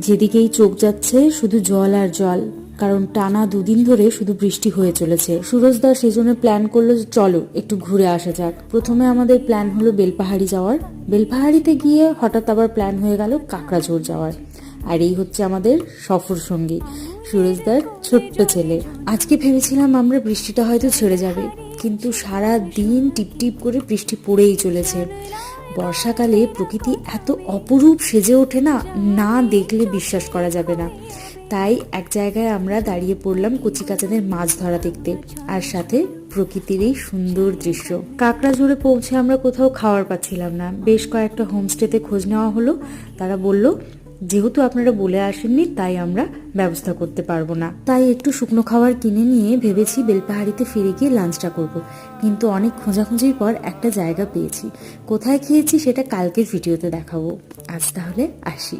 যেদিকেই চোখ যাচ্ছে শুধু জল আর জল, কারণ টানা 2 দিন ধরে শুধু বৃষ্টি হয়ে চলেছে। সুরজদা সেজন্য প্ল্যান করলো যে চলো একটু ঘুরে আসা যাক। প্রথমে আমাদের প্ল্যান হলো বেলপাহাড়ি যাওয়ার। বেলপাহাড়িতে গিয়ে হঠাৎ আবার প্ল্যান হয়ে গেল কাকড়াঝোড় যাওয়ার। আর এই হচ্ছে আমাদের সফর সঙ্গী সুরজদার ছোট্ট ছেলে। আজকে ভেবেছিলাম আমরা বৃষ্টিটা হয়তো ছেড়ে যাবে, কিন্তু সারা দিন টিপটিপ করে বৃষ্টি পড়েই চলেছে। বর্ষাকালে প্রকৃতি এত অপরূপ সেজে ওঠে না, না দেখলে বিশ্বাস করা যাবে না। তাই এক জায়গায় আমরা দাঁড়িয়ে পড়লাম কচিকাচাদের মাছ ধরা দেখতে, আর সাথে প্রকৃতির এই সুন্দর দৃশ্য। কাকড়াঝোড়ে পৌঁছে আমরা কোথাও খাওয়ার পাচ্ছিলাম না। বেশ কয়েকটা হোমস্টেতে খোঁজ নেওয়া হলো। তারা বলল যেহেতু আপনারা বলে আসেননি তাই আমরা ব্যবস্থা করতে পারবো না। তাই একটু শুকনো খাবার কিনে নিয়ে ভেবেছি বেলপাহাড়িতে ফিরে গিয়ে লাঞ্চটা করব। কিন্তু অনেক খোঁজাখুঁজির পর একটা জায়গা পেয়েছি। কোথায় খেয়েছি সেটা কালকের ভিডিওতে দেখাবো। আজ তাহলে আসি।